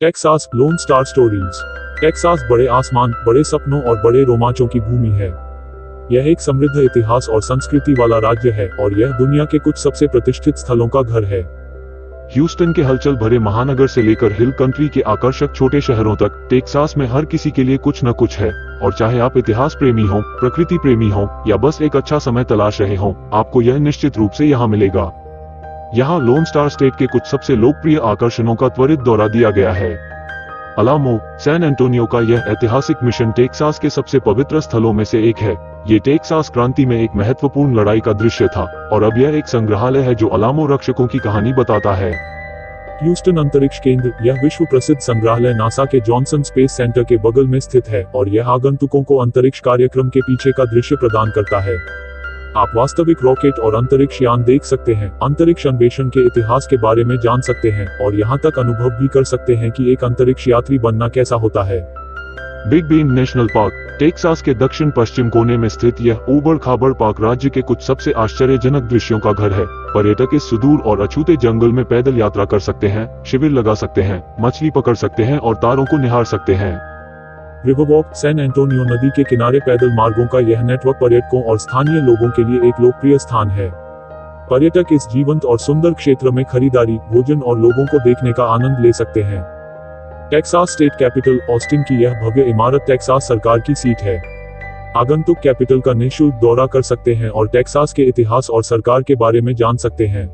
Texas loan star stories. Texas बड़े आसमान, बड़े सपनों और बड़े रोमांचों की भूमि है। यह एक समृद्ध इतिहास और संस्कृति वाला राज्य है और यह दुनिया के कुछ सबसे प्रतिष्ठित स्थलों का घर है। ह्यूस्टन के हलचल भरे महानगर से लेकर हिल कंट्री के आकर्षक छोटे शहरों तक, टेक्सास में हर किसी के लिए कुछ न कुछ है। और चाहे आप इतिहास प्रेमी हो, प्रकृति प्रेमी हो या बस एक अच्छा समय तलाश रहे हो, आपको यह निश्चित रूप से यहाँ मिलेगा। यहाँ लोन स्टार स्टेट के कुछ सबसे लोकप्रिय आकर्षणों का त्वरित दौरा दिया गया है। अलामो, सैन एंटोनियो का यह ऐतिहासिक मिशन टेक्सास के सबसे पवित्र स्थलों में से एक है। ये टेक्सास क्रांति में एक महत्वपूर्ण लड़ाई का दृश्य था और अब यह एक संग्रहालय है जो अलामो रक्षकों की कहानी बताता है। ह्यूस्टन अंतरिक्ष केंद्र, यह विश्व प्रसिद्ध संग्रहालय नासा के जॉनसन स्पेस सेंटर के बगल में स्थित है और यह आगंतुकों को अंतरिक्ष कार्यक्रम के पीछे का दृश्य प्रदान करता है। आप वास्तविक रॉकेट और अंतरिक्ष यान देख सकते हैं, अंतरिक्ष अन्वेषण के इतिहास के बारे में जान सकते हैं और यहाँ तक अनुभव भी कर सकते हैं कि एक अंतरिक्ष यात्री बनना कैसा होता है। Big bend national park, Texas के दक्षिण पश्चिम कोने में स्थित यह ऊबड़ खाबड़ पार्क राज्य के कुछ सबसे आश्चर्यजनक दृश्यों का घर है। पर्यटक इस सुदूर और अछूते जंगल में पैदल यात्रा कर सकते हैं, शिविर लगा सकते हैं, मछली पकड़ सकते हैं और तारों को निहार सकते हैं। रिवरवॉक, सैन एंटोनियो नदी के किनारे पैदल मार्गों का यह नेटवर्क पर्यटकों और स्थानीय लोगों के लिए एक लोकप्रिय स्थान है। पर्यटक इस जीवंत और सुंदर क्षेत्र में खरीदारी, भोजन और लोगों को देखने का आनंद ले सकते हैं। टेक्सास स्टेट कैपिटल, ऑस्टिन की यह भव्य इमारत टेक्सास सरकार की सीट है। आगंतुक कैपिटल का निःशुल्क दौरा कर सकते हैं और टेक्सास के इतिहास और सरकार के बारे में जान सकते हैं।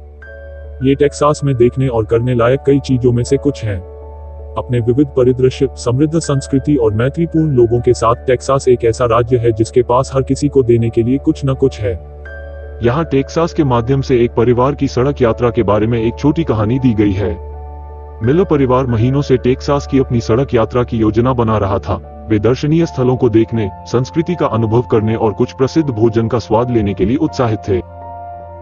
ये टेक्सास में देखने और करने लायक कई चीजों में से कुछ हैं। अपने विविध परिदृश्य, समृद्ध संस्कृति और मैत्रीपूर्ण लोगों के साथ टेक्सास एक ऐसा राज्य है जिसके पास हर किसी को देने के लिए कुछ न कुछ है। यहाँ टेक्सास के माध्यम से एक परिवार की सड़क यात्रा के बारे में एक छोटी कहानी दी गई है। मिलर परिवार महीनों से टेक्सास की अपनी सड़क यात्रा की योजना बना रहा था। वे दर्शनीय स्थलों को देखने, संस्कृति का अनुभव करने और कुछ प्रसिद्ध भोजन का स्वाद लेने के लिए उत्साहित थे।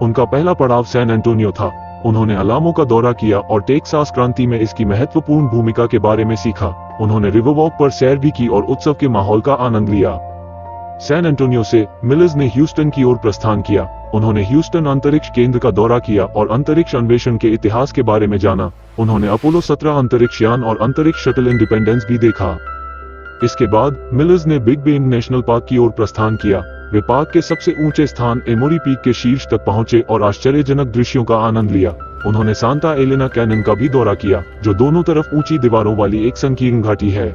उनका पहला पड़ाव सैन एंटोनियो था। उन्होंने अलामो का दौरा किया और टेक्सास क्रांति में इसकी महत्वपूर्ण भूमिका के बारे में सीखा। उन्होंने रिवरवॉक पर सैर भी की और उत्सव के माहौल का आनंद लिया। सैन एंटोनियो से मिलर्स ने ह्यूस्टन की ओर प्रस्थान किया। उन्होंने ह्यूस्टन अंतरिक्ष केंद्र का दौरा किया और अंतरिक्ष अन्वेषण के इतिहास के बारे में जाना। उन्होंने अपोलो 17 अंतरिक्ष यान और अंतरिक्ष शटल इंडिपेंडेंस भी देखा। इसके बाद मिलर्स ने बिग बेंड नेशनल पार्क की ओर प्रस्थान किया। वे पार्क के सबसे ऊंचे स्थान एमोरी पीक के शीर्ष तक पहुंचे और आश्चर्यजनक दृश्यों का आनंद लिया। उन्होंने सांता एलेना कैनन का भी दौरा किया, जो दोनों तरफ ऊंची दीवारों वाली एक संकीर्ण घाटी है।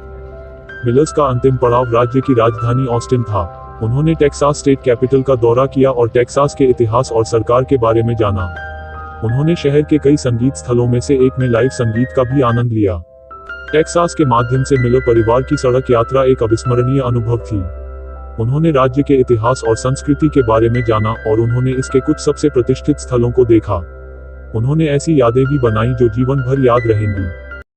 मिलर्स का अंतिम पड़ाव राज्य की राजधानी ऑस्टिन था। उन्होंने टेक्सास स्टेट कैपिटल का दौरा किया और टेक्सास के इतिहास और सरकार के बारे में जाना। उन्होंने शहर के कई संगीत स्थलों में से एक में लाइव संगीत का भी आनंद लिया। टेक्सास के माध्यम से मिलर परिवार की सड़क यात्रा एक अविस्मरणीय अनुभव थी। उन्होंने राज्य के इतिहास और संस्कृति के बारे में जाना और उन्होंने इसके कुछ सबसे प्रतिष्ठित स्थलों को देखा। उन्होंने ऐसी यादें भी बनाई जो जीवन भर याद रहेंगी।